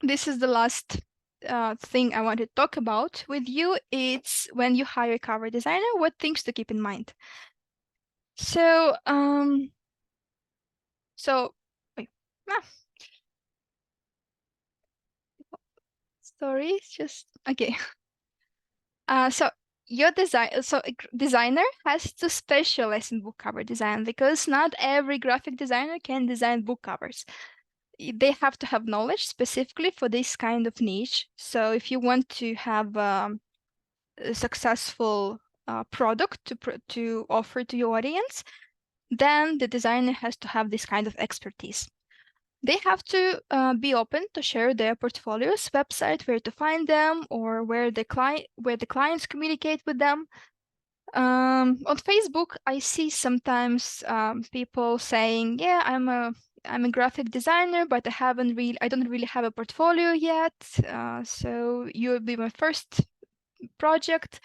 This is the last thing I want to talk about with you. It's when you hire a cover designer, what things to keep in mind. So, wait, ah, sorry, it's just okay. So your designer has to specialize in book cover design because not every graphic designer can design book covers. They have to have knowledge specifically for this kind of niche. So if you want to have a successful product to offer to your audience, then the designer has to have this kind of expertise. They have to be open to share their portfolios, website, where to find them, or where the clients communicate with them. On Facebook, I see sometimes people saying, "Yeah, I'm a graphic designer, but I don't really have a portfolio yet. So you'll be my first project."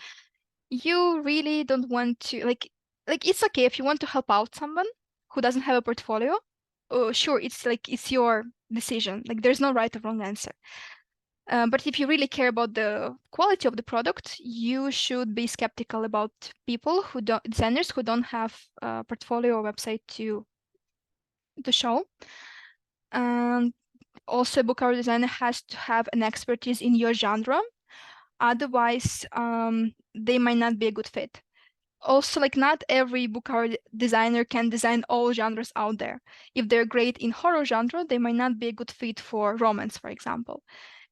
You really don't want to it's okay if you want to help out someone who doesn't have a portfolio. Oh, sure, it's your decision. Like there's no right or wrong answer. But if you really care about the quality of the product, you should be skeptical about designers who don't have a portfolio or website to show. And also, a book cover designer has to have an expertise in your genre. Otherwise, they might not be a good fit. Also, like not every book cover designer can design all genres out there. If they're great in horror genre, they might not be a good fit for romance, for example.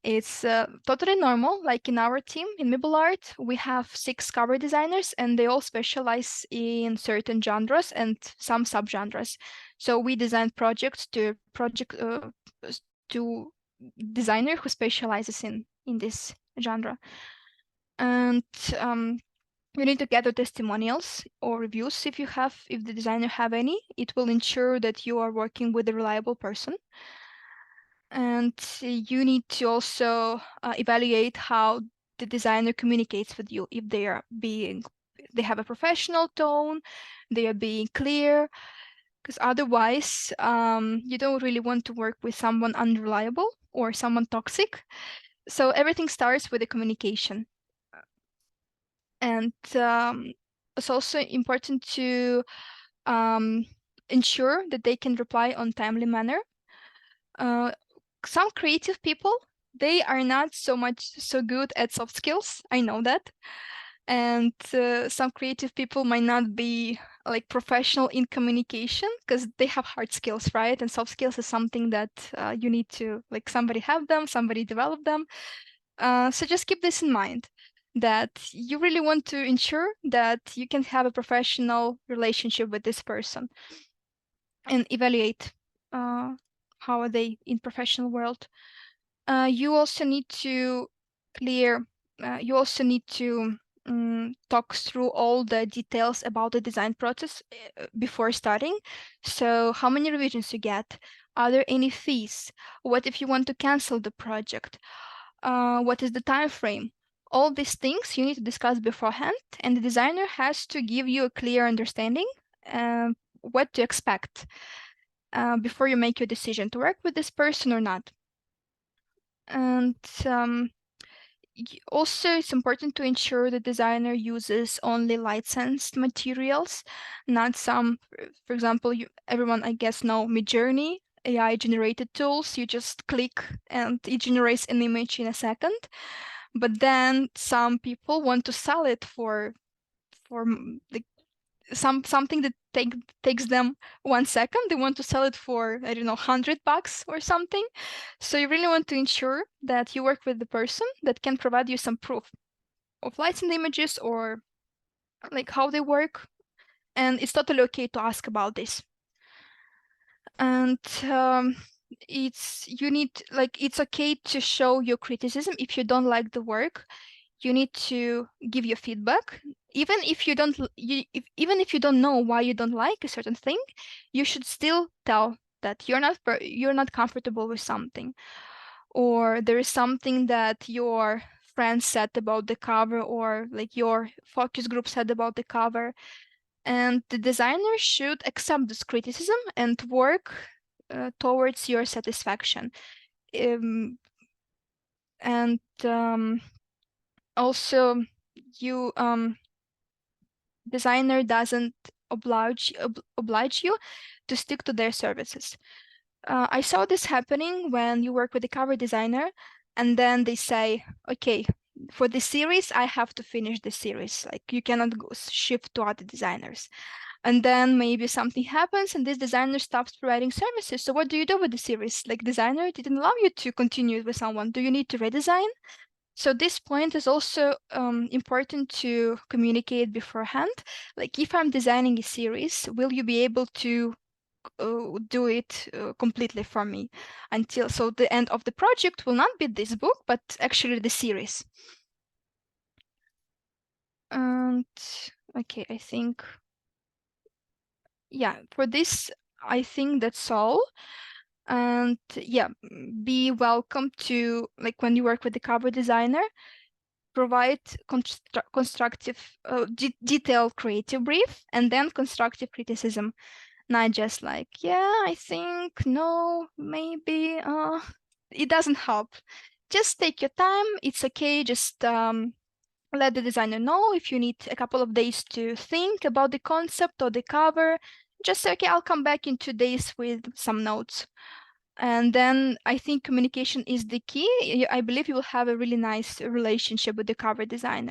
It's totally normal. Like in our team in Mibart, we have 6 cover designers, and they all specialize in certain genres and some subgenres. So we design projects to designer who specializes in this genre. And you need to gather testimonials or reviews if the designer have any. It will ensure that you are working with a reliable person. And you need to also evaluate how the designer communicates with you. If they have a professional tone, they are being clear, because otherwise you don't really want to work with someone unreliable or someone toxic. So everything starts with the communication. And it's also important to ensure that they can reply on timely manner. Some creative people, they are not so good at soft skills. I know that. And some creative people might not be like professional in communication because they have hard skills, right? And soft skills is something that you need to, like, somebody have them, somebody develop them. So just keep this in mind, that you really want to ensure that you can have a professional relationship with this person and evaluate how are they in professional world. You also need to clear, you also need to talk through all the details about the design process before starting. So how many revisions you get? Are there any fees? What if you want to cancel the project? What is the time frame? All these things you need to discuss beforehand, and the designer has to give you a clear understanding what to expect before you make your decision to work with this person or not. And also, it's important to ensure the designer uses only licensed materials, not some, for example, everyone, I guess, know Midjourney, AI-generated tools. You just click and it generates an image in a second. But then some people want to sell it for like something that takes them 1 second. They want to sell it for, I don't know, $100 or something. So you really want to ensure that you work with the person that can provide you some proof of licensed images or like how they work. And it's totally okay to ask about this. And it's okay to show your criticism. If you don't like the work, you need to give your feedback. Even if you don't know why you don't like a certain thing, you should still tell that you're not comfortable with something, or there is something that your friends said about the cover, or like your focus group said about the cover. And the designer should accept this criticism and work towards your satisfaction. and also you designer doesn't oblige you to stick to their services. I saw this happening when you work with a cover designer, and then they say, okay, for this series, I have to finish the series. Like you cannot go shift to other designers. And then maybe something happens and this designer stops providing services. So what do you do with the series? Like designer didn't allow you to continue it with someone. Do you need to redesign? So this point is also important to communicate beforehand. Like if I'm designing a series, will you be able to do it completely for me until so the end of the project will not be this book, but actually the series. And okay, I think yeah, for this I think that's all. And yeah, be welcome to like when you work with the cover designer, provide constructive, detailed creative brief, and then constructive criticism. Not just like, yeah, I think, no, maybe, it doesn't help. Just take your time. It's okay. Just let the designer know if you need a couple of days to think about the concept or the cover. Just say, okay, I'll come back in 2 days with some notes. And then I think communication is the key. I believe you will have a really nice relationship with the cover designer.